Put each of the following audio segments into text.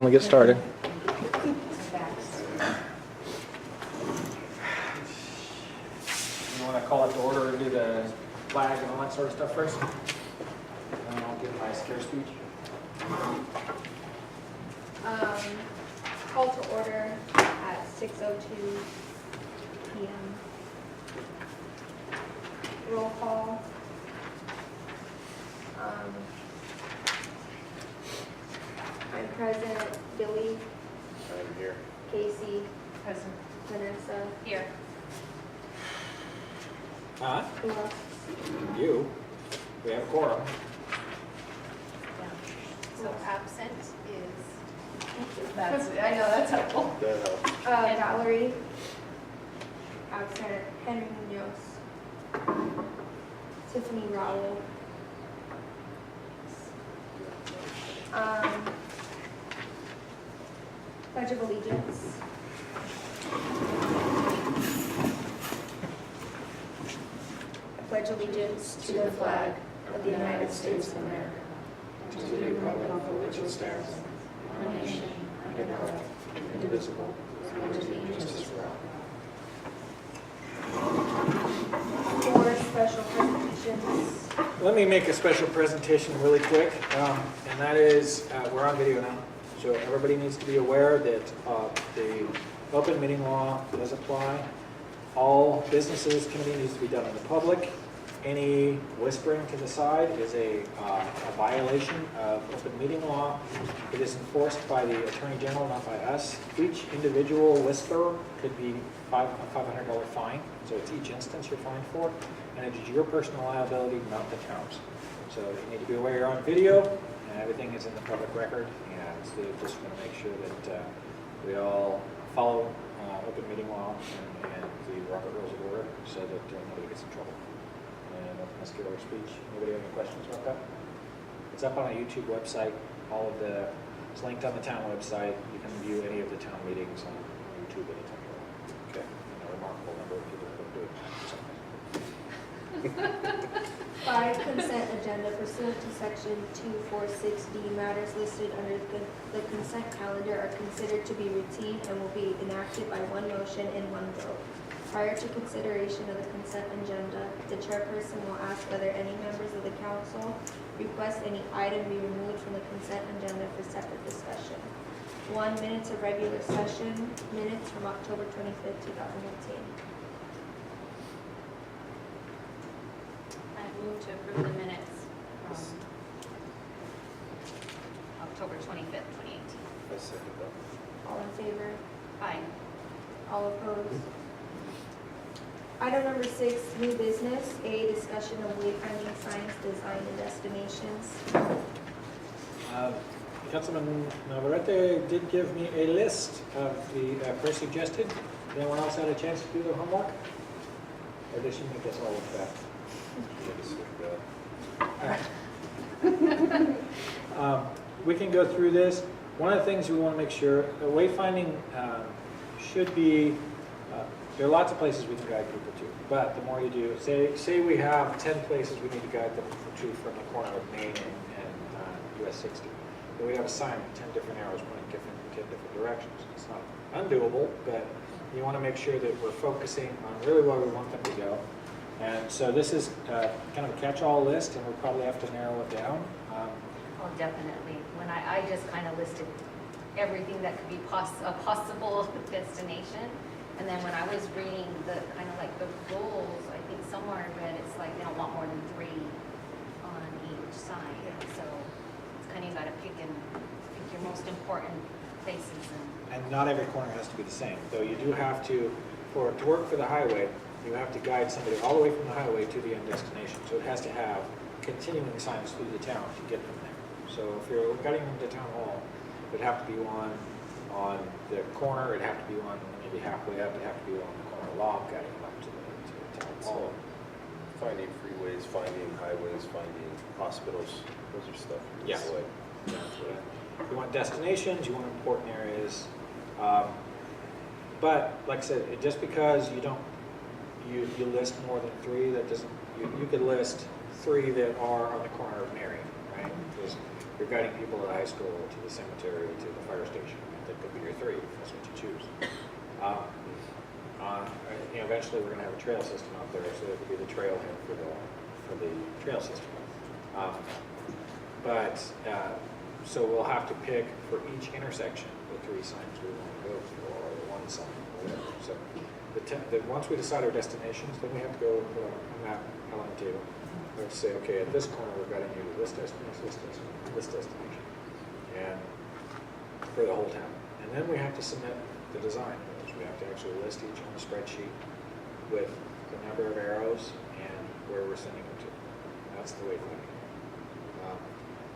We get started. You want to call it to order and do the flag and all that sort of stuff first? And then I'll give my scare speech. Call to order at 6:02 p.m. Roll call. I'm present. Billy. I'm here. Casey. Present. Vanessa. Here. Huh? Who else? You. We have a quorum. So absent is, That's, I know, that's helpful. That helps. Valerie. Absent. Henry Munoz. Tiffany Rowell. Pledge of Allegiance. I pledge allegiance to the flag of the United States of America, To the republic for which it stands, one nation, under God, indivisible, with liberty and justice for all. for special presentations. Let me make a special presentation really quick, and that is, we're on video now, so everybody needs to be aware that the open meeting law does apply. All businesses committee needs to be done in the public. Any whispering to the side is a violation of open meeting law. It is enforced by the Attorney General, not by us. Each individual whisper could be a $500 fine, so it's each instance you're fined for, and it is your personal liability, not the town's. So you need to be aware you're on video, and everything is in the public record, and so just want to make sure that we all follow open meeting law and the Robert Rules of Order so that nobody gets in trouble. And let's get our speech. Anybody have any questions about that? It's up on a YouTube website. All of it's linked on the town website. You can view any of the town meetings on YouTube anytime you want. Okay. And a remarkable number of people who do it. By consent agenda pursuant to section 246D, matters listed under the consent calendar are considered to be routine and will be enacted by one motion and one vote. Prior to consideration of the consent agenda, the chairperson will ask whether any members of the council request any item be removed from the consent agenda for separate discussion. 1. Minutes of regular session, minutes from October 25th, 2018. I move to approve the minutes from October 25th, 2018. I second that. All in favor? Aye. All opposed? Item number 6, new business. A, discussion of wayfinding signs, design, and destinations. Councilman Navarrete did give me a list of the pre-suggested. Anyone else had a chance to do their homework? Or did she make us all look bad? We can go through this. One of the things we want to make sure, the wayfinding should be, there are lots of places we can guide people to, but the more you do, say we have 10 places we need to guide them to from the corner of Main and US 60. Then we have a sign with 10 different arrows pointing 10 different directions. It's not undoable, but you want to make sure that we're focusing on really where we want them to go. And so this is kind of a catch-all list, and we'll probably have to narrow it down. Oh, definitely. When I just kind of listed everything that could be a possible destination. And then when I was reading the kind of like the rules, I think somewhere I read it's like they don't want more than 3 on each side. So it's kind of you got to pick your most important places. And not every corner has to be the same, though you do have to work for the highway, you have to guide somebody all the way from the highway to the end destination. So it has to have continuing signs through the town to get them there. So if you're guiding them to town hall, it'd have to be on the corner, it'd have to be on maybe halfway up, it'd have to be on the corner lot guiding them up to the town hall. So finding freeways, finding highways, finding hospitals, those are stuff. Yeah. Like, You want destinations, you want important areas. But like I said, just because you list more than 3, that doesn't, you could list 3 that are on the corner of Marion, right? There's you're guiding people to the high school, to the cemetery, to the fire station. That could be your three, if that's what you choose. Eventually we're gonna have a trail system out there, so it could be the trailhead for the trail system. So we'll have to pick for each intersection the 3 signs we want to go for, or the 1 sign, or whatever. So once we decide our destinations, then we have to go and put a map out on the table. We have to say, okay, at this corner we're guiding you to this destination, and for the whole town. And then we have to submit the design. We have to actually list each on the spreadsheet with the number of arrows and where we're sending them to. That's the way forward.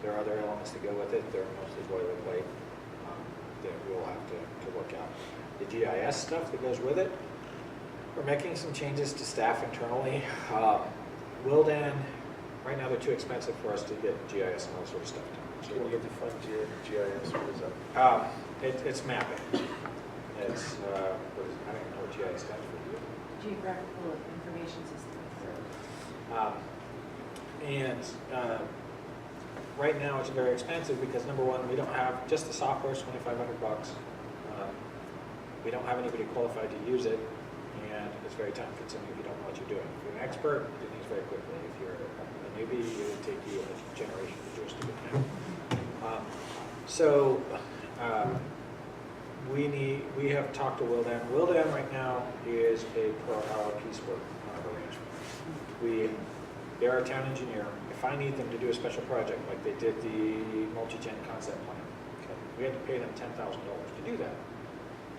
There are other elements that go with it. They're mostly boilerplate that we'll have to work out. The GIS stuff that goes with it, we're making some changes to staff internally. Wildan, right now they're too expensive for us to get GIS and all sort of stuff done. So Can you define GIS? What is that? it's mapping. It's, what is it? I don't even know what GIS stands for. Geographical Information System. Right now it's very expensive because number one, we don't have, just the software is $2,500. We don't have anybody qualified to use it, and it's very time consuming if you don't know what you're doing. If you're an expert, you do things very quickly. If you're a newbie, it would take you a generation to do a stupid thing. We have talked to Wildan. Wildan right now is a per hour piecework arrangement. They're our town engineer. If I need them to do a special project, like they did the multi-gen concept plan, okay, we had to pay them $10,000 to do that.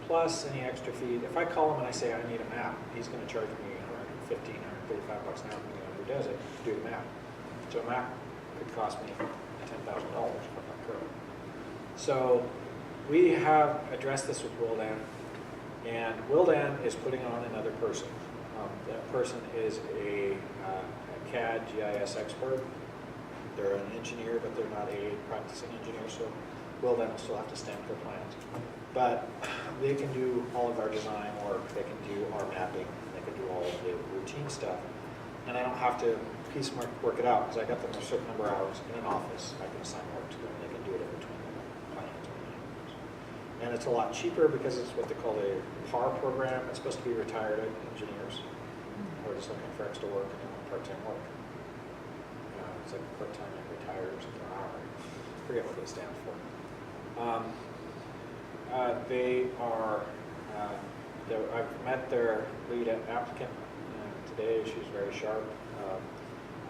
Plus any extra fee. If I call him and I say I need a map, he's going to charge me $115, $135 an hour, depending on who does it, to do the map. So a map could cost me $10,000 if I'm not current. So we have addressed this with Wildan, and Wildan is putting on another person. That person is a CAD GIS expert. They're an engineer, but they're not a practicing engineer, so Wildan will still have to stamp their plans. But they can do all of our design work, they can do our mapping, they can do all of the routine stuff, and I don't have to piecemeal work it out, because I got them a certain number of hours in an office. I can assign work to them, they can do it in between plans. And it's a lot cheaper because it's what they call a PAR program. It's supposed to be retired engineers, or just looking for extra work and doing part-time work. It's like part-time and retired or something. I forget what they stand for. I've met their lead applicant today. She's very sharp.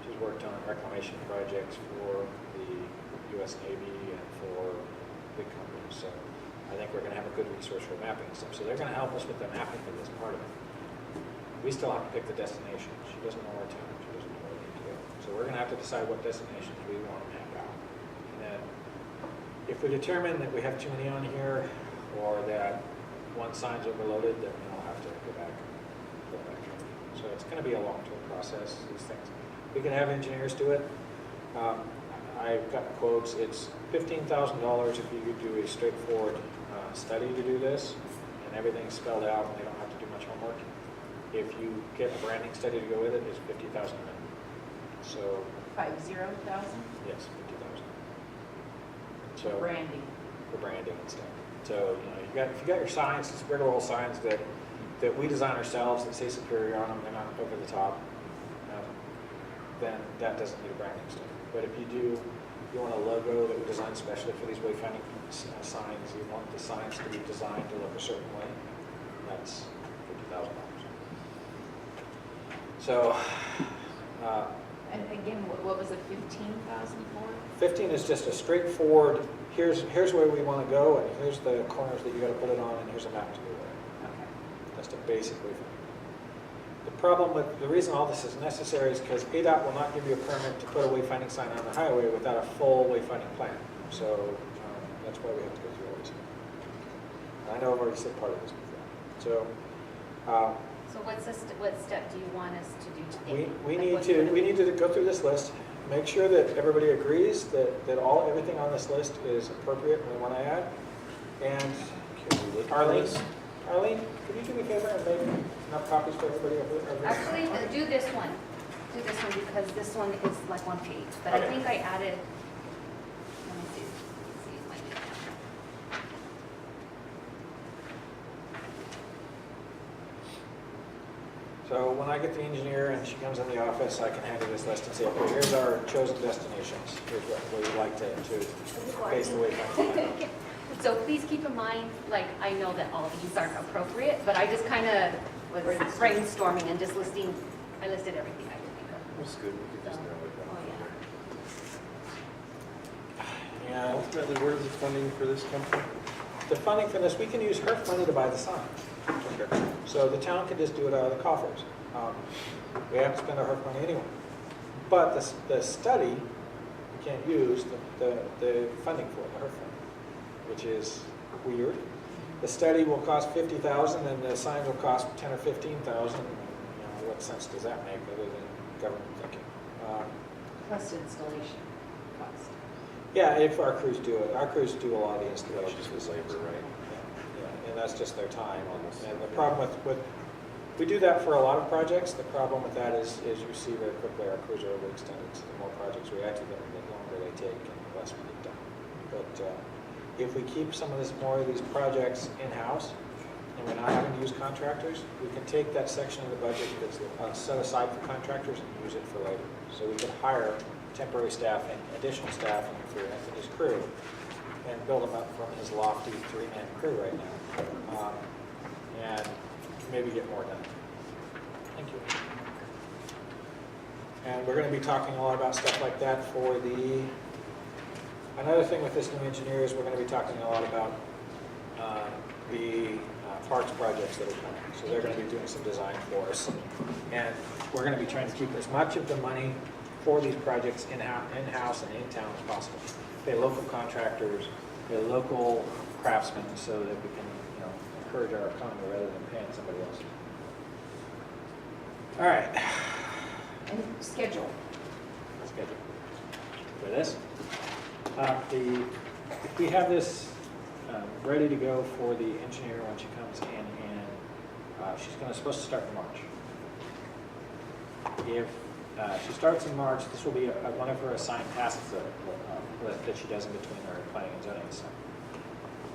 She's worked on reclamation projects for the U.S. Navy and for big companies. So I think we're going to have a good resource for mapping and stuff. So they're going to help us with the mapping for this part of it. We still have to pick the destination. She doesn't know our town. She doesn't know where we need to go. So we're going to have to decide what destinations we want to map out. And then if we determine that we have too many on here, or that one sign's overloaded, then we'll have to go back. So it's going to be a long-term process, these things. We can have engineers do it. I've gotten quotes. It's $15,000 if you could do a straightforward study to do this, and everything's spelled out and they don't have to do much homework. If you get a branding study to go with it, it's $50,000. So 50,000? yes, $50,000. So Branding. for branding and stuff. So if you got your signs, it's regular old signs that we design ourselves that say Superior on them, they're not over the top. Then that doesn't need branding stuff. But if you want a logo that we design specially for these wayfinding signs, you want the signs to be designed to look a certain way, that's $50,000. So, And again, what was it, 15,000 for? 15 is just a straightforward, here's where we want to go, and here's the corners that you got to put it on, and here's a map to do it. Okay. That's the basic wayfinding. The problem with, the reason all this is necessary is because ADOT will not give you a permit to put a wayfinding sign on the highway without a full wayfinding plan. So that's why we have to go through all this. I know I've already said part of this before. So what step do you want us to do today? We Like need to go through this list, make sure that everybody agrees that everything on this list is appropriate and we want to add. And Arlene, could you do me a favor and make enough copies for everybody? Actually, do this one. Do this one because this one is like one page. But I Okay. think I added, let me So when I get the engineer and she comes in the office, I can hand her this list and say, okay, here's our chosen destinations. Here's what we'd like to base the wayfinding plan on. So please keep in mind, like, I know that all these aren't appropriate, but I just kind of was brainstorming and just listing, I listed everything I could think of. That's good, we could just narrow it Oh, down. And Ultimately, where does the funding for this come from? the funding for this, we can use HERF money to buy the sign. So the town can just do it out of the coffers. We have to spend our HERF money anyway. But the study, we can't use the funding for it, the HERF funding, which is weird. The study will cost $50,000 and the signs will cost $10,000 or $15,000. What sense does that make other than government thinking? Plus installation cost. Yeah, if our crews do it. Our crews do a lot of the installations. Just with labor, right? Yeah, and that's just their time. And the problem with, we do that for a lot of projects. The problem with that is you see very quickly our crews are overextended. So the more projects we add to them, the longer they take and the less we get done. But if we keep some of more of these projects in-house and we're not having to use contractors, we can take that section of the budget that's set aside for contractors and use it for labor. So we could hire temporary staffing, additional staffing for Anthony's crew, and build him up from his lofty 3-man crew right now, and maybe get more done. Thank you. And we're going to be talking a lot about stuff like that for the, another thing with this new engineer is we're going to be talking a lot about the parks projects that are coming. So they're going to be doing some design for us. And we're going to be trying to keep as much of the money for these projects in-house and in town as possible. Pay local contractors, pay local craftsmen so that we can, encourage our economy rather than paying somebody else. All right. And schedule. Schedule for this. If we have this ready to go for the engineer when she comes in, and she's supposed to start in March. If she starts in March, this will be one of her assigned tasks that she does in between her planning and zoning stuff.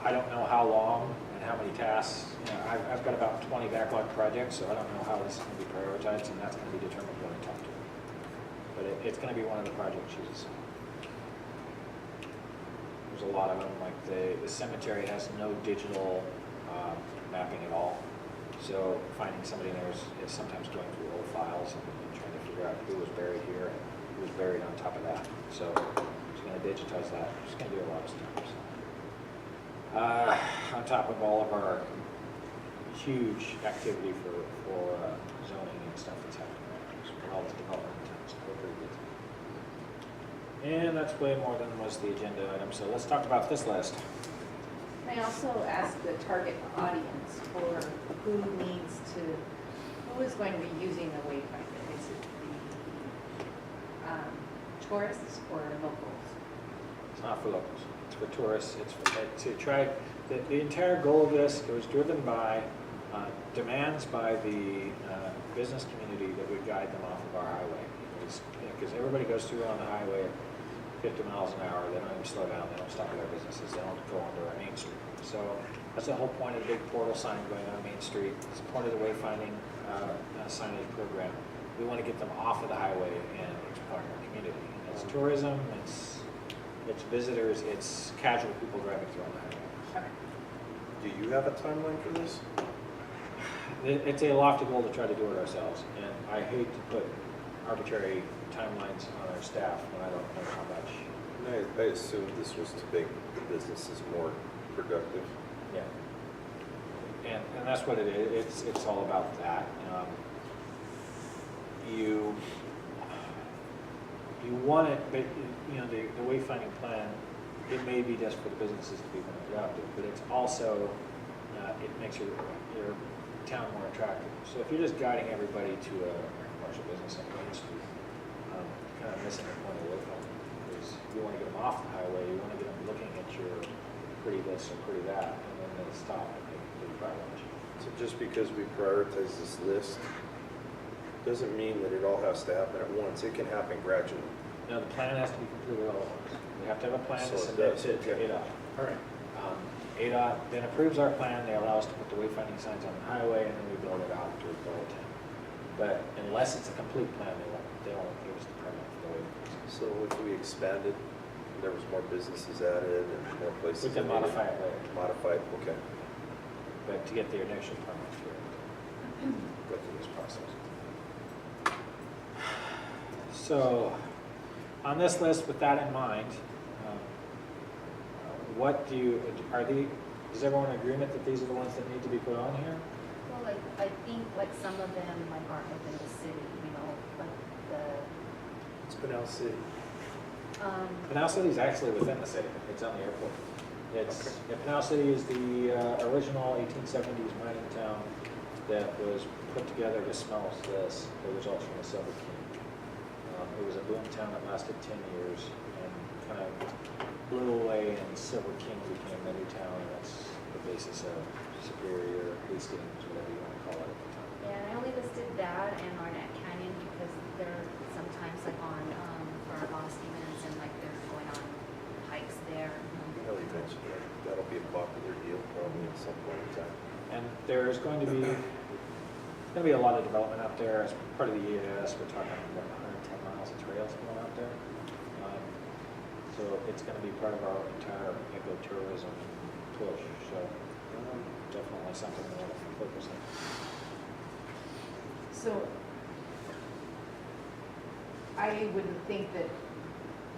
I don't know how long and how many tasks. I've got about 20 backlog projects, so I don't know how this is going to be prioritized, and that's going to be determined when I talk to her. But it's going to be one of the projects she's assigned. There's a lot of them, like the cemetery has no digital mapping at all. So finding somebody there is sometimes going through old files and trying to figure out who was buried here and who was buried on top of that. So she's going to digitize that. She's going to do a lot of stuff. On top of all of our huge activity for zoning and stuff that's happening right now. So all the development in town, so we're pretty good. And that's way more than was the agenda item. So let's talk about this list. Can I also ask the target audience for who is going to be using the Wayfinder? Is it the tourists or locals? It's not for locals. It's for tourists. It's to try. The entire goal of this, it was driven by demands by the business community that we guide them off of our highway. Because everybody goes through on the highway at 50 miles an hour. They don't even slow down. They don't stop at our businesses. They don't go onto our main street. So that's the whole point of the big portal sign going on Main Street. It's the point of the wayfinding signage program. We want to get them off of the highway and exploring our community. It's tourism. It's visitors. It's casual people driving through on the highway. Do you have a timeline for this? It's a lofty goal to try to do it ourselves, and I hate to put arbitrary timelines on our staff when I don't know how much. I assumed this was to make the businesses more productive. Yeah. And that's what it is. It's all about that. You want it, but the wayfinding plan, it may be just for the businesses to be more productive, but it's also it makes your town more attractive. So if you're just guiding everybody to a commercial business on Main Street, kind of missing the point of wayfinding. Because you want to get them off the highway, you want to get them looking at your pretty this or pretty that, and then they stop and they try lunch. So just because we prioritize this list doesn't mean that it all has to happen at once. It can happen gradually. No, the plan has to be completed all at once. We have to have a plan to So it submit does, to okay. ADOT. All right. ADOT then approves our plan, they allow us to put the wayfinding signs on the highway, and then we build it out to the whole town. But unless it's a complete plan, they won't give us the permit for the waivers. So if we expanded, there was more businesses added and more places. We can that needed- modify it later, Modify it, okay. but to get the initial permit, you have to go through this process. So, on this list, with that in mind, what do you, is everyone in agreement that these are the ones that need to be put on here? Well, like, I think like some of them like aren't within the city, you know, like It's Pinal City. Pinal City is actually within the city, it's on the airport. It's, Pinal City is the original 1870s mining town that was put together to smell this, the results from the Silver King. It was a boom town that lasted 10 years and kind of blew away, and Silver King became the new town, and that's the basis of Superior, Hastings, whatever you want to call it at the time. yeah, and I only listed that and Arnett Canyon because they're sometimes like on, for our lost events and like they're going on hikes there. You know, eventually, that'll be a popular deal probably at some point in time. And there's going to be a lot of development out there as part of the EAS. We're talking about 110 miles of trails going out there. So it's going to be part of our entire ecotourism push. So definitely something we want to focus on. So I wouldn't think that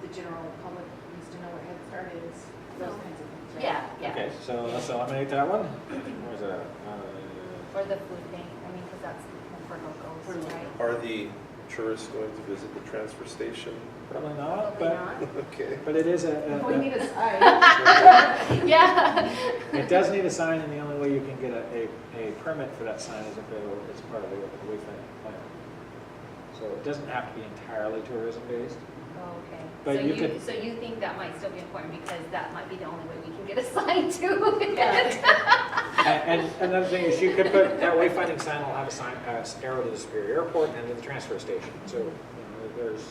the general public needs to know what Head Start is, those No. kinds of things, right? Yeah, yeah. Okay, so let's eliminate that one. Where's that? Or the food bank, I mean, because that's for locals, right? Are the tourists going to visit the transfer station? Probably not, Probably but not. Okay. it is We need a sign. Yeah. it does need a sign, and the only way you can get a permit for that sign is if it's part of the wayfinding plan. So it doesn't have to be entirely tourism based. Oh, okay. But So you could- so you think that might still be important because that might be the only way we can get assigned to it? And another thing is you could put, that wayfinding sign will have a sign, arrow to the Superior Airport and to the transfer station. So there's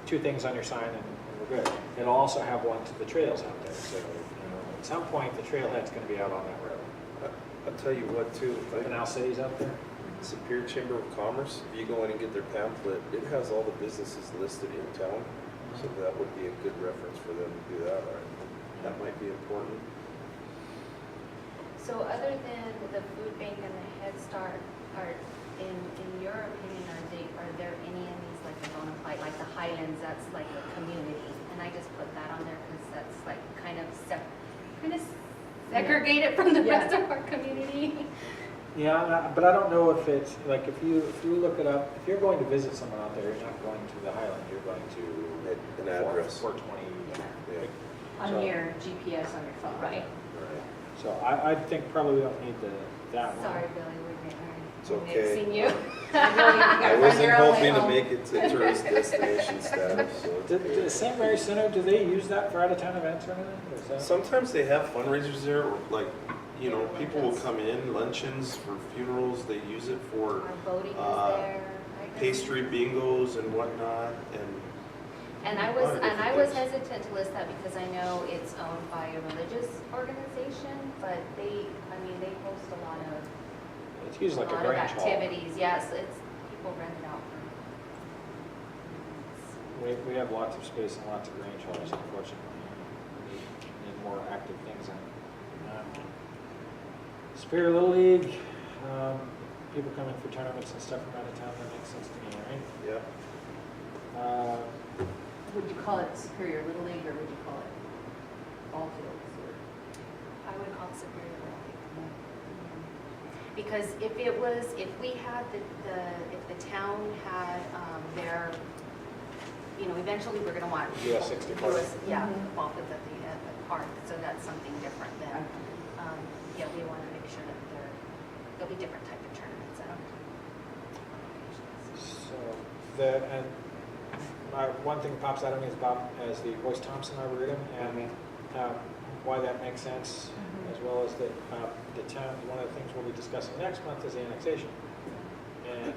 two things on your sign and we're good. It'll also have one to the trails out there. So at some point, the trailhead's going to be out on that road. I'll tell you what too, Canal City's out there. Superior Chamber of Commerce, if you go in and get their pamphlet, it has all the businesses listed in town. So that would be a good reference for them to do that, right? That might be important. So other than the food bank and the Head Start, in your opinion, are there any of these like the bona fide, like the Highlands, that's like a community? And I just put that on there because that's like kind of segregated from the rest of our community. Yeah, but I don't know if it's, like if you look it up, if you're going to visit someone out there, you're not going to the Highlands, you're going to An address. 420. Yeah. On So- your GPS on your phone. Right. Right. So I think probably we don't need that one. Sorry, Billy, It's we're okay. mixing you. I wasn't hoping to make it to tourist destination status, so. The St. Mary Center, do they use that for out-of-town events or anything? Or is that- Sometimes they have fundraisers there, or like, you know, people will come in, luncheons for funerals, they use it for Our boating is Uh, there. right? pastry bingos and whatnot, and And I a was, lot of and I different was things. hesitant to list that because I know it's owned by a religious organization, but they host a lot of, It's used like a of branch hall. activities. Yes, it's, people rent it out for. We have lots of space and lots of range halls, unfortunately. We need more active things in. Superior Little League, people coming for tournaments and stuff from out of town, that makes sense to me, Yeah. right? Would you call it Superior Little League or would you call it Ball Fields? I would call it Superior Little League. Because if we had if the town had their, you know, eventually we're gonna want. US 64. Yeah, Mhm. ball fields at the park, so that's something different than, yeah, we wanna make sure that there'll be different type of tournaments at locations. So, one thing pops out of me is as the Royce Thompson Arboretum, and why that makes sense, as well as that the town, one of the things we'll be discussing next month is the annexation. And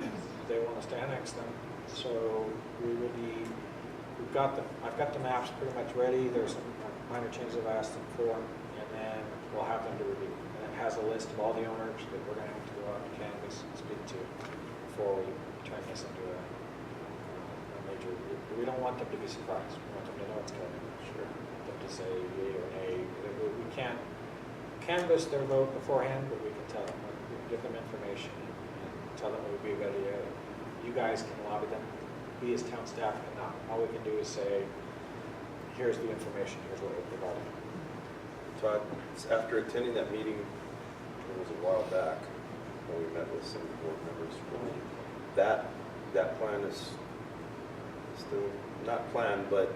they want us to annex them, so I've got the maps pretty much ready, there's some minor changes I've asked them for, and then we'll have them to review. And it has a list of all the owners that we're gonna have to go out and canvass and speak to. before we turn this into a major, we don't want them to be surprised. We want them to know it's coming. Sure. Them to say yea or nay. We can't canvass their vote beforehand, but we can tell them, we can give them information and tell them it would be a good idea. You guys can lobby them. We as town staff cannot. All we can do is say, here's the information, here's what we're providing. Todd, after attending that meeting, it was a while back, when we met with some board members, that plan is still, not planned, but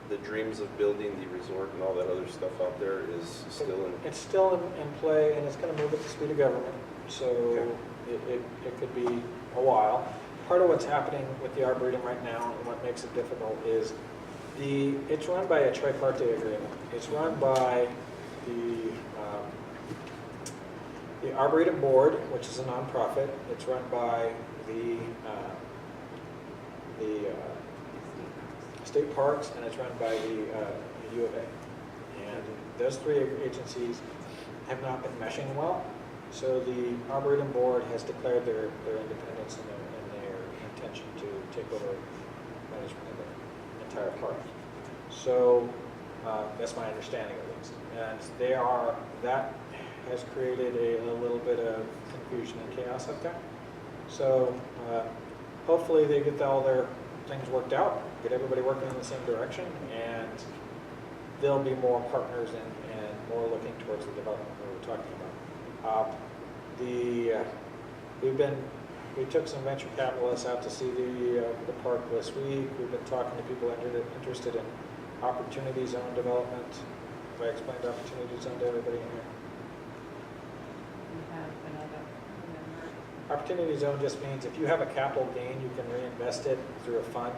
the dreams of building the resort and all that other stuff out there is still in. It's still in play, and it's going to move at the speed of government, so it could be a while. Part of what's happening with the Arboretum right now, and what makes it difficult, is it's run by a tripartite agreement. It's run by the Arboretum Board, which is a nonprofit. It's run by the state parks, and it's run by the U of A. And those three agencies have not been meshing well, so the Arboretum Board has declared their independence and their intention to take over management of the entire park. So that's my understanding at least. And that has created a little bit of confusion and chaos up there. So hopefully they get all their things worked out, get everybody working in the same direction, and they'll be more partners and more looking towards the development we were talking about. We took some venture capitalists out to see the park this week. We've been talking to people interested in opportunity zone development. Have I explained opportunity zone to everybody in here? We have another member. Opportunity zone just means if you have a capital gain, you can reinvest it through a fund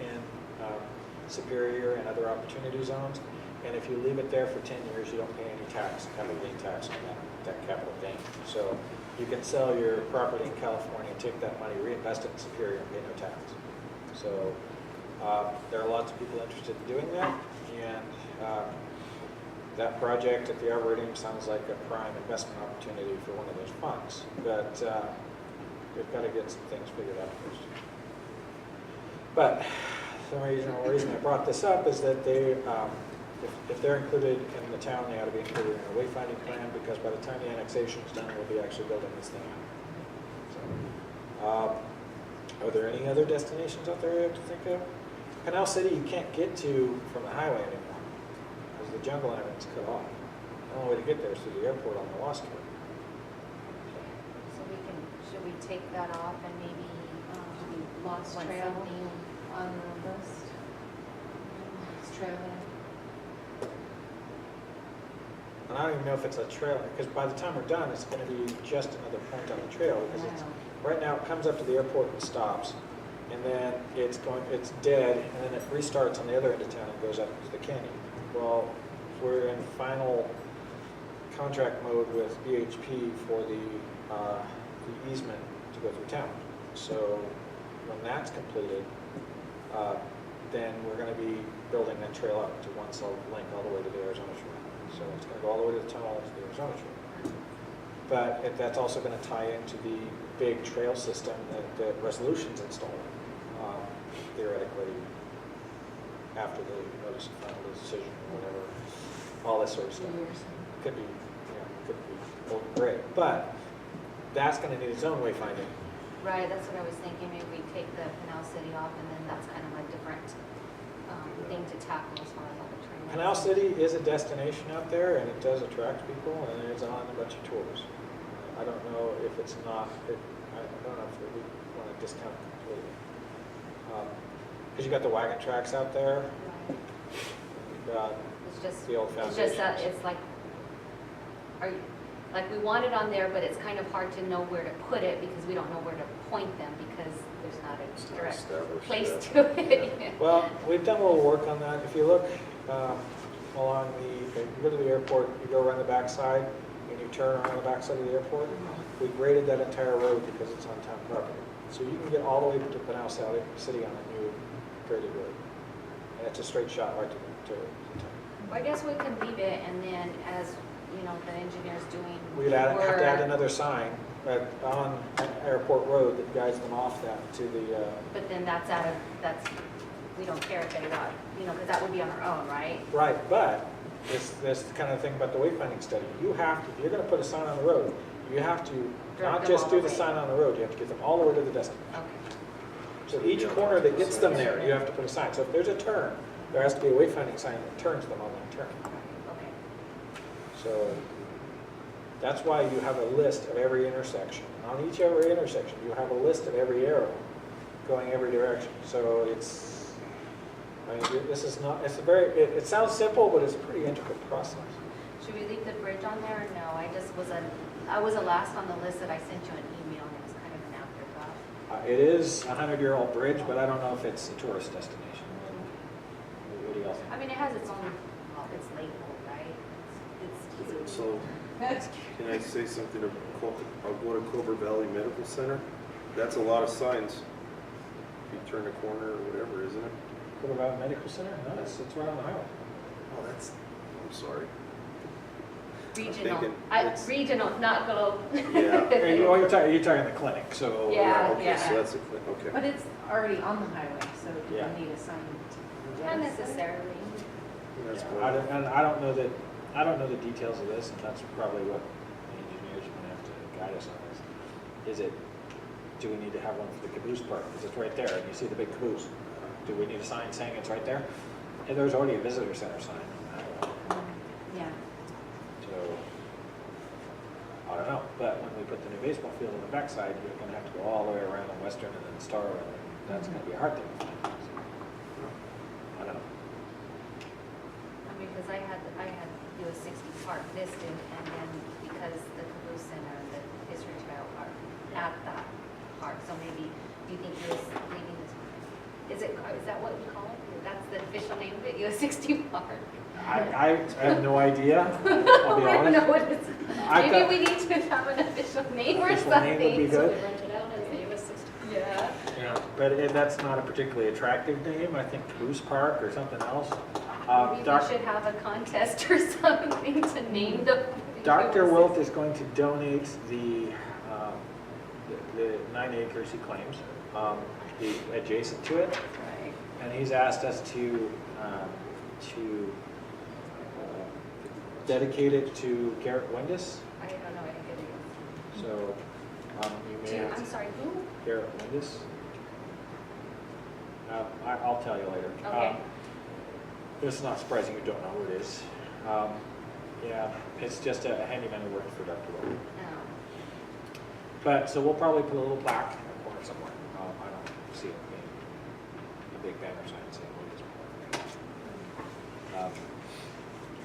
in Superior and other opportunity zones. And if you leave it there for 10 years, you don't pay any tax, capital gain tax on that capital gain. So you can sell your property in California, take that money, reinvest it in Superior, and pay no tax. So there are lots of people interested in doing that, and that project at the Arboretum sounds like a prime investment opportunity for one of those funds. But we've got to get some things figured out first. But the reason I brought this up is that they, if they're included in the town, they ought to be included in a wayfinding plan, because by the time the annexation is done, we'll be actually building this thing out. So, are there any other destinations out there you have to think of? Canal City you can't get to from the highway anymore, because the jungle and everything's cut off. The only way to get there is through the airport on the Lost Tour. So should we take that off and maybe, Lost want Trail something? on the list. Lost Trail. And I don't even know if it's a trail, because by the time we're done, it's going to be just another point on the trail, because right now it comes up to the airport and stops, and then it's dead, and then it restarts on the other end of town and goes up to the canyon. Well, we're in final contract mode with BHP for the easement to go through town. So when that's completed, then we're going to be building that trail up to one solid link all the way to the Arizona Shore. So it's going to go all the way to the tunnel to the Arizona Shore. But that's also going to tie into the big trail system that Resolution's installing, theoretically, after the notice of final decision or whatever, all this sort of stuff. Could be old and gray. But that's going to need its own wayfinding. Right, that's what I was thinking, maybe we take the Canal City off, and then that's kind of a different thing to tackle as far as all the training. Canal City is a destination out there, and it does attract people, and it's on a bunch of tours. I don't know if it's not, I don't know if we want to discount it completely. Because you got the wagon tracks out there, Right. you've got It's just, the old it's foundations. just that, it's like, like we want it on there, but it's kind of hard to know where to put it, because we don't know where to point them, because there's not It's a not direct established place yet. to it. Well, we've done a little work on that. If you look along if you go to the airport, you go around the backside, and you turn around the backside of the airport, we graded that entire road because it's on town property. So you can get all the way to Canal City on a new graded road. And it's a straight shot right to town. I guess we can leave it, and then as, you know, the engineer's doing We'd have to add work, another sign on Airport Road that guides them off that to the, But then that's we don't care if they got, because that would be on our own, right? right, but this kind of thing about the wayfinding study. You have to, if you're gonna put a sign on the road, you have to Direct not them just all do the the way. sign on the road, you have to get them all the way to the destination. Okay. So each corner that gets them there, you have to put a sign. So if there's a turn, there has to be a wayfinding sign that turns them on that turn. Okay. So that's why you have a list of every intersection. On each every intersection, you have a list of every arrow going every direction. So it's, I mean, this is not, it's a very, it sounds simple, but it's a pretty intricate process. Should we leave the bridge on there or no? I was the last on the list that I sent you an email and it was kind of an afterthought. It is a 100-year-old bridge, but I don't know if it's a tourist destination. What do you else? I mean, it has its own, well, it's labeled, right? It's So, can I say something? I'll go to Clover Valley Medical Center. That's a lot of signs. If you turn a corner or whatever, isn't it? What about Medical Center? No, it's right on the highway. Oh, I'm sorry. regional. thinking it's- Regional, not globe. Yeah. Well, you're talking the clinic, so. Yeah. Okay, so that's a clip, okay. But it's already on the highway, so you Yeah. don't need a sign. Not necessarily. That's Yeah, good. and I don't know the details of this, and that's probably what the engineers are gonna have to guide us on this. Do we need to have one for the caboose park? Because it's right there, and you see the big caboose. Do we need a sign saying it's right there? And there's already a visitor center sign. I don't know. Yeah. So, I don't know, but when we put the new baseball field on the backside, you're gonna have to go all the way around on Western and then Star, and that's gonna be a hard thing to find. So, I don't know. I mean, because I had US 60 Park listed, and then because the Caboose Center, the History Trail are at that park, so maybe you think US leaving this, is that what we call it? That's the official name of it, US 60 Park? I have no idea, I'll be I don't know honest. what it's, I've maybe got- we need to have an official name or Official something. name would be good. Rent it out as the US 60. Yeah. Yeah, but that's not a particularly attractive name, I think Caboose Park or something else. Maybe we Doc- should have a contest or something to name the. Dr. Wilt is going to donate the 9 acres he claims, adjacent to it, Right. and he's asked us to dedicate it to Garrett Windus. I don't know any good So you may names. have I'm sorry, who? Garrett Windus. I'll tell you later. Okay. It's not surprising you don't know who it is. Yeah, it's just a handyman who worked for Dr. Wilt. No. But, so we'll probably put a little plaque in the corner somewhere. I don't see it being a big banner sign saying Windus Park.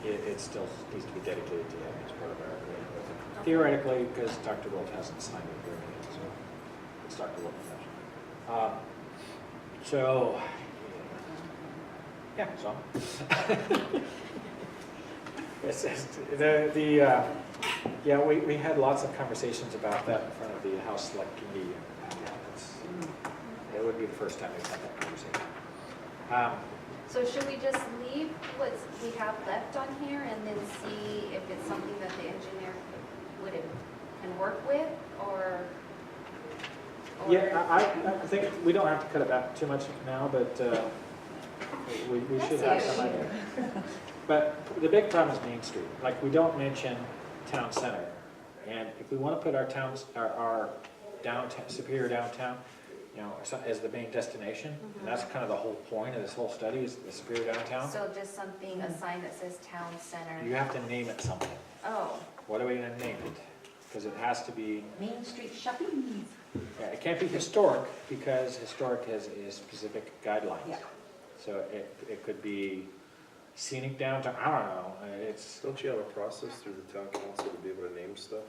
It still needs to be dedicated to him as part of our agreement with him. Theoretically, because Dr. Wilt hasn't signed the agreement yet, so it's Dr. Wilt professional. So, yeah, so. It's just, yeah, we had lots of conversations about that in front of the House Select Committee. It would be the first time we've had that conversation. So should we just leave what we have left on here and then see if it's something that the engineer can work with, or? Yeah, I think we don't have to cut it back too much now, but we should have some idea. But the big problem is Main Street. Like, we don't mention town center. And if we want to put our downtown, Superior downtown, as the main destination, and that's kind of the whole point of this whole study is the Superior downtown, So just something, a sign that says town center. you have to name it something. Oh, What are we going to name it? Because it has to be, Main Street shopping. yeah, it can't be historic because historic has specific guidelines. Yeah. So it could be scenic downtown, I don't know, Don't you have a process through the town council to be able to name stuff?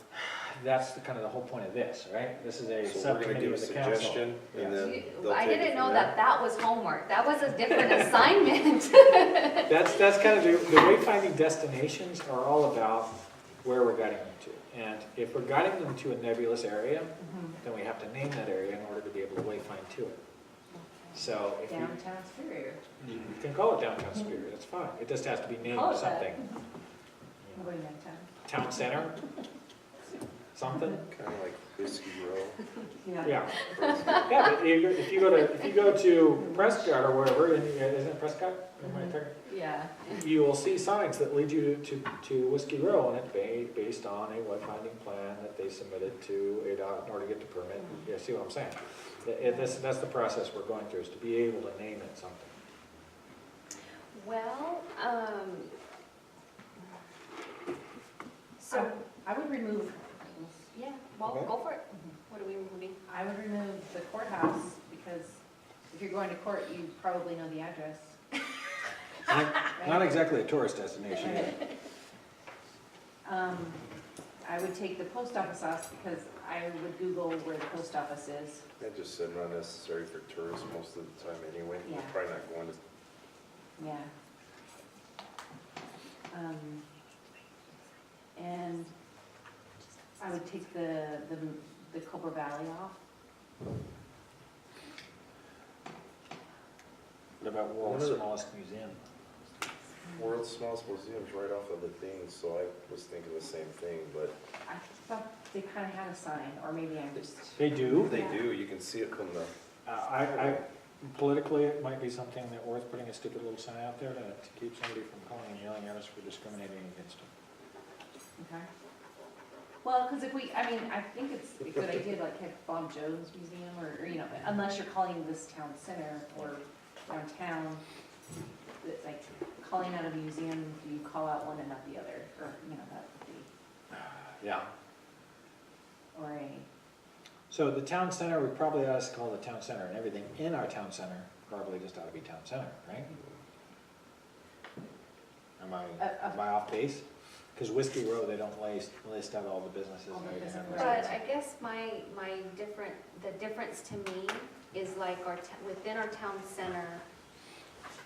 that's kind of the whole point of this, right? This is a So we're gonna subcommittee do a of the council. suggestion and then You- they'll I take it didn't from know there? that was homework. That was a different assignment. That's kind of the wayfinding destinations are all about where we're guiding them to. And if we're guiding them to a nebulous area, then we have to name that area in order to be able to wayfind to it. So if Downtown Superior. you can call it downtown Superior, that's fine. It just has to be named Call it that. something. I'm going downtown. Town center, something. Kind of like Whiskey Row. Yeah. Yeah, but if you go to Prescott or wherever, and isn't it Prescott? Am I correct? Yeah. You will see signs that lead you to Whiskey Row, and it's based on a wayfinding plan that they submitted to ADOT in order to get the permit. You see what I'm saying? That's the process we're going through, is to be able to name it something. Well, so, I would remove, yeah, well, Okay. go for it. What are we removing? I would remove the courthouse, because if you're going to court, you probably know the address. Not exactly a tourist destination. I would take the post office off, because I would Google where the post office is. I just said not necessary for tourists most of the time anyway. We're Yeah. probably not going to, Yeah. And I would take the Cobra Valley off. What about world's smallest museum? World's Smallest Museum's right off of the thing, so I was thinking the same thing, but I thought they kind of had a sign, or maybe I'm just, They do. they do, you can see it from the, Politically, it might be something that worth putting a stupid little sign out there to keep somebody from calling and yelling at us for discriminating against them. okay. Well, because if we, I mean, I think it's a good idea, like have Bob Jones Museum, or, you know, unless you're calling this town center or downtown, it's like calling out a museum, do you call out one and not the other, or, you know, that would be, Yeah. or a, So the town center, we probably ought to call the town center, and everything in our town center probably just ought to be town center, right? Am I off base? Because Whiskey Row, they don't list out all the businesses. All the and everything. businesses. But I guess the difference to me is like within our town center,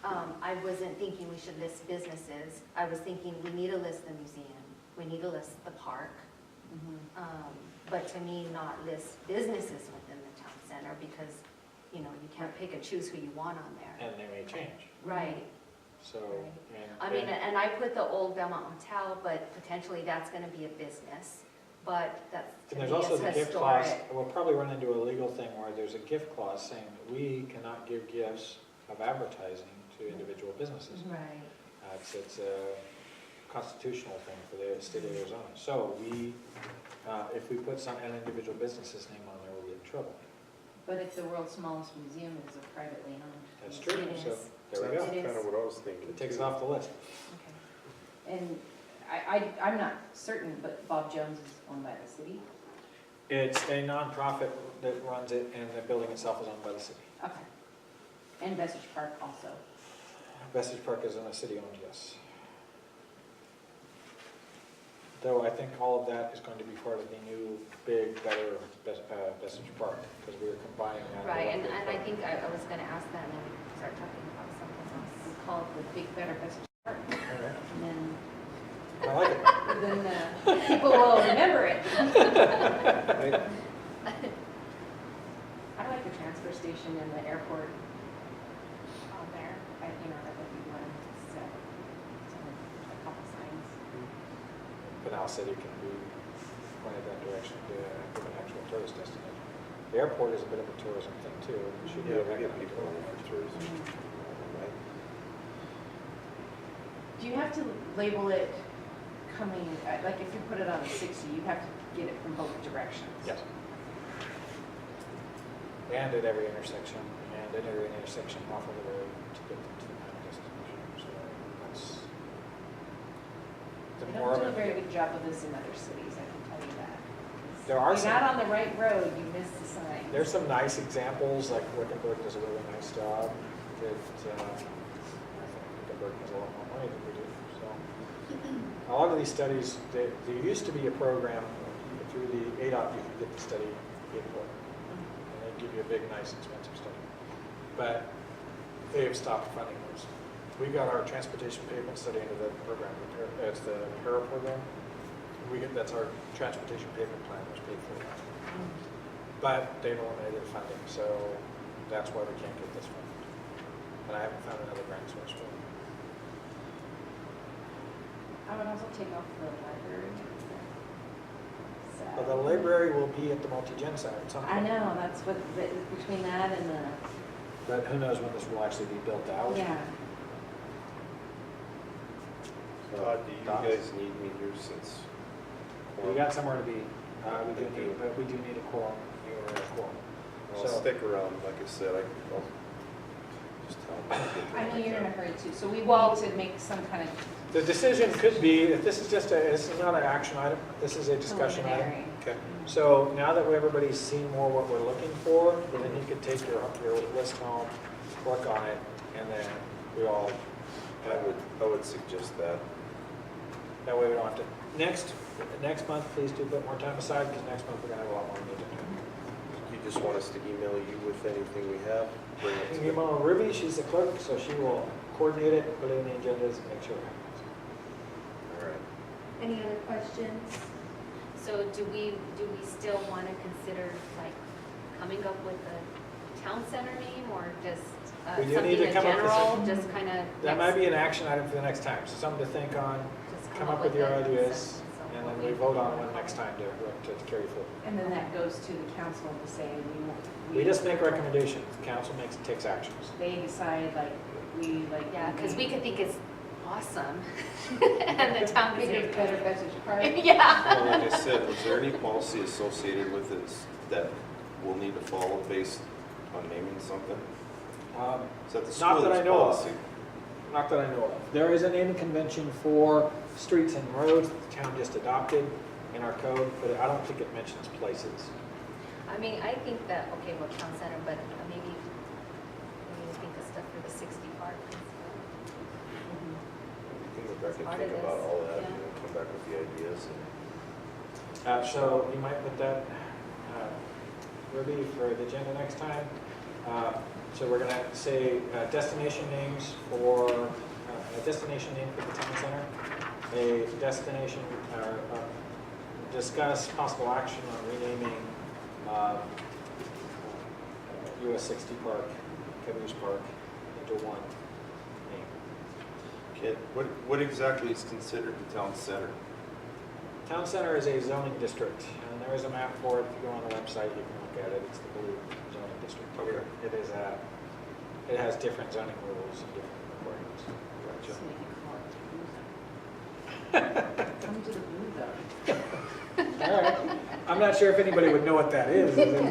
I wasn't thinking we should list businesses. I was thinking we need to list the museum, we need to list the park. But to me, not list businesses within the town center, because, you know, you can't pick and choose who you want on there. And they may change, Right. so. I mean, and I put the old Belmont Hotel, but potentially that's gonna be a business, but that's, to And me, there's also is the gift clause, historic. we'll probably run into a legal thing where there's a gift clause saying that we cannot give gifts of advertising to individual businesses. right. It's a constitutional thing for the state of Arizona. So we, if we put an individual business's name on there, we'll get in trouble. But if the world's smallest museum is a privately owned. That's true, It so is. there we that's go. It kind is. of what I was thinking. It takes it too. off the list. Okay. And I'm not certain, but Bob Jones is owned by the city? It's a nonprofit that runs it, and the building itself is owned by the city. Okay. And Vestige Park also. Vestige Park is in a city-owned, yes. Though I think all of that is going to be part of the new, big, better Vestige Park, because we are combining that. Right, and with I think I was gonna ask that, and then we can start talking about something We else. call it the Big Better Vestige Park. Okay. And then, I like it. people will remember it. I- I like the transfer station and the airport on there. You know, that would be one set, a couple signs. Canal City can be pointed that direction to an actual tourist destination. The airport is a bit of a tourism thing too. It should be Yeah, a we get economic people in development. for tourism. Do you have to label it coming, like if you put it on a 60, you have to get it from both directions? Yes. And at every intersection, and at every intersection off of the road to get them to the final destination. So that's the They more don't do of a very it. good job of this in other cities, I can tell you that. There are If you're not some, on the right road, you miss the sign. there's some nice examples, like Wickenburg does a really nice job. That, I think Wickenburg has a lot more money than we do, so. A lot of these studies, there used to be a program through the ADOT, you could get the study paid for. And they'd give you a big, nice, expensive study. But they have stopped funding those. We got our transportation pavement study into the program, it's the HERA program. That's our transportation pavement plan, was paid for. But they've eliminated the funding, so that's why we can't get this one. And I haven't found another grant source for it. I would also take off the library. But the library will be at the multi-gen center at some I point. know, that's what, between that and the, But who knows when this will actually be built out? yeah. Todd, do you Thoughts? guys need me here since? We got somewhere to be, we do need, but we do need a quorum, you are a quorum. I'll So- stick around, like I said, I'll just tell them. to get I know there. you're in a hurry too, so we Well- need to make some kind of The decision could be, if this is just a, this is not an action item, this is a discussion item. preliminary. Okay. So now that everybody's seen more what we're looking for, then you could take your list home, work on it, and then we all, I would suggest that. that way we don't have to. Next month, please do put more time aside, because next month we're gonna have a lot more meetings. You just want us to email you with anything we have? Bring it You to can email Ruby, she's the clerk, so she will coordinate it, put it in the agendas, and make sure it happens. All right. Any other questions? So do we still want to consider like coming up with a town center name or just We do something need to in come up with general, just kind of? That might be an action item for the next time, so something to think on, come up with your it, ideas, so and what then we vote on one next time to carry forward. And then that goes to the council to say We just make recommendations, the council takes actions. They decide like, we like. Yeah, because we could think it's awesome, and the town could Bigger, say, better message card. yeah. Well, like I said, was there any policy associated with it that we'll need to follow based on naming something? Is that the Not that I school's know of. policy? Not that I know of. There is a naming convention for streets and roads that the town just adopted in our code, but I don't think it mentions places. I mean, I think that, okay, well, town center, but maybe we need to think of stuff for the 60 park. You can go back and Part think of about this, all that, yeah. and then come back with the ideas. So you might put that, Ruby, for the agenda next time. So we're gonna say destination names for, a destination name for the town center, a destination, discuss possible action on renaming US 60 Park, Caboose Park into one name. Okay, what exactly is considered the town center? Town center is a zoning district, and there is a map for it. If you go on the website, you can look at it. It's the blue zoning district. Okay. It is it has different zoning rules and different requirements. Just make it call it. Come to the blue zone. All right. I'm not sure if anybody would know what that is. It's a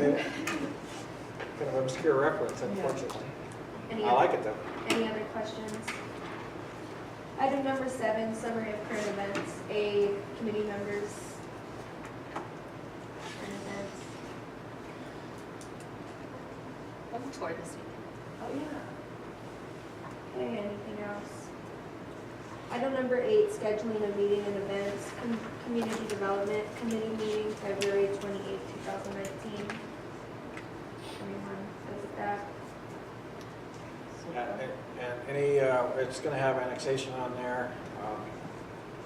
kind of obscure reference, unfortunately. Any I other- like it though. Any other questions? Item number 7, summary of current events. A, committee members. Current events. Home tour this weekend. Oh, yeah. Okay, anything else? Item number 8, scheduling of meeting and events. Community Development Committee meeting, February 28, 2019. Everyone good with that? And any, it's going to have annexation on there.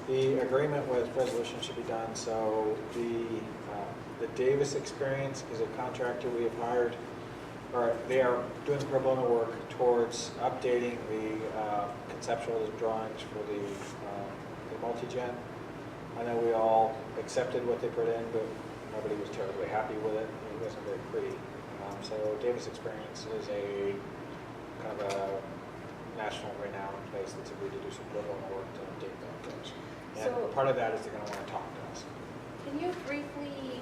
The agreement with resolution should be done, so the Davis Experience is a contractor we have hired, or they are doing pro bono work towards updating the conceptual drawings for the multi-gen. I know we all accepted what they put in, but nobody was terribly happy with it. It wasn't very pretty. So Davis Experience is a kind of a national renowned place that's agreed to do some pro bono work to update those. And So- part of that is they're going to want to talk to us. Can you briefly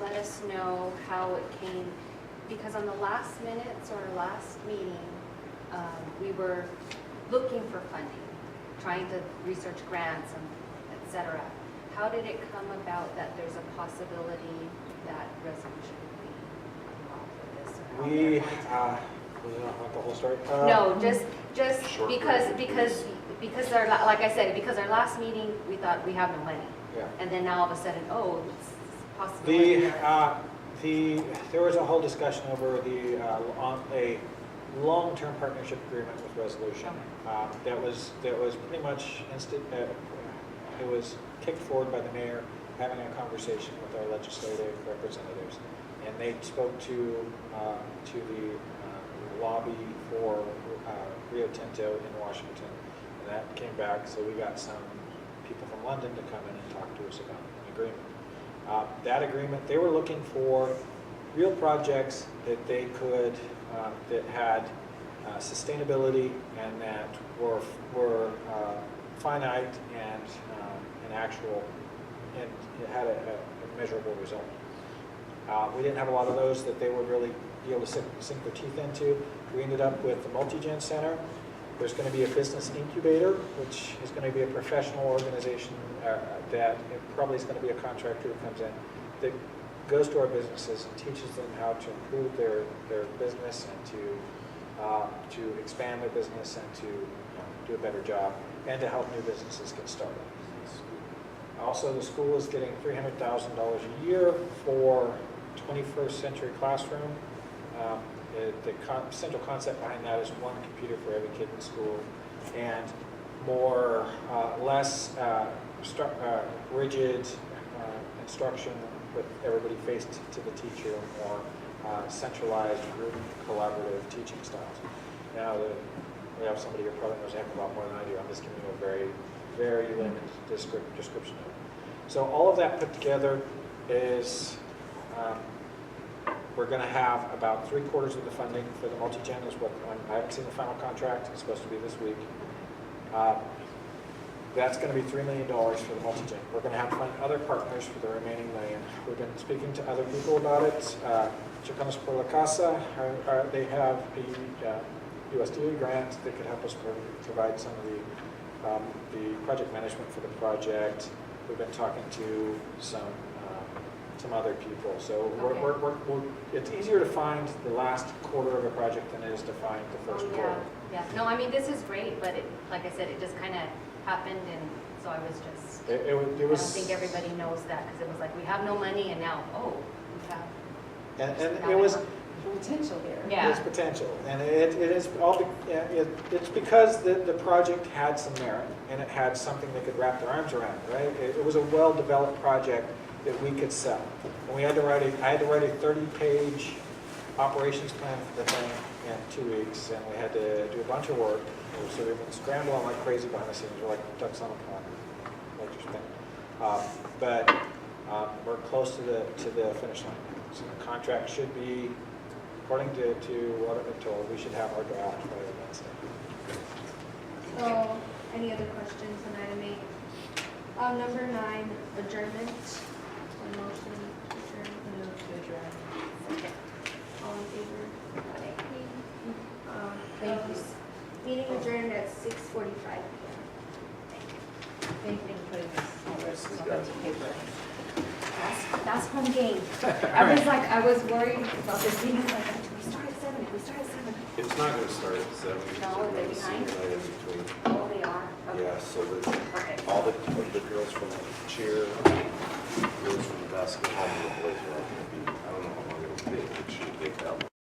let us know how it came? Because on the last minutes or last meeting, we were looking for funding, trying to research grants and et cetera. How did it come about that there's a possibility that resolution would be involved with this? or how We, they're going you don't want the whole story? to- No, just Short because, version, because our, like I said, because our last meeting, we thought we have no money. Yeah. And then now all of a sudden, oh, it's a possibility. that- There was a whole discussion over on a long-term partnership agreement with Resolution. That was pretty much it was kicked forward by the mayor, having a conversation with our legislative representatives. And they spoke to the lobby for Rio Tinto in Washington. And that came back, so we got some people from London to come in and talk to us about an agreement. That agreement, they were looking for real projects that they could, that had sustainability and that were finite and actual, and it had a measurable result. We didn't have a lot of those that they would really be able to sink their teeth into. We ended up with the Multigen Center. There's going to be a business incubator, which is going to be a professional organization that it probably is going to be a contractor who comes in that goes to our businesses and teaches them how to improve their business and to expand their business and to do a better job and to help new businesses get started. Also, the school is getting $300,000 a year for 21st century classroom. The central concept behind that is one computer for every kid in school and less rigid instruction with everybody faced to the teacher, more centralized group collaborative teaching styles. Now, we have somebody here probably knows a heck of a lot more than I do. I'm just giving you a very, very limited description of it. So all of that put together is we're going to have about 3/4 of the funding for the Multigen is what, I haven't seen the final contract, it's supposed to be this week. That's going to be $3 million for the Multigen. We're going to have to find other partners for the remaining $1 million. We've been speaking to other people about it. Chicanos por la Casa, they have a USDA grant that could help us provide some of the project management for the project. We've been talking to some other people. So it's easier to find the last quarter of a project than it is to find the first quarter. Yeah, no, I mean, this is great, but like I said, it just kind of happened, and so I was just, It I was, don't think everybody knows that, because it was like, we have no money, and now, we have. and it was, Potential here. Yeah. There's potential, and it is all, it's because the project had some merit, and it had something they could wrap their arms around, right? It was a well-developed project that we could sell. And I had to write a 30-page operations plan for the thing in 2 weeks, and we had to do a bunch of work. So we've been scrambling like crazy behind the scenes. We're like ducks on a pond, like you're spinning. But we're close to the finish line. So the contract should be, according to what I've been told, we should have our draft by Wednesday. So, any other questions on item 8? Number 9, adjournment. A motion to adjourn. Move to adjourn. All in favor? Thank you. Meeting adjourned at 6:45 p.m. Thank you for putting this on paper. That's home game. I was worried about this meeting, like, if we start at 7, if we start at 7. It's not gonna start at 7. No, they're It's behind? right in between. Oh, they are? Okay. Yeah, so Okay. all the girls from the cheer, girls from the basketball, and the boys are all gonna be, I don't know how long it'll take, it should take that long.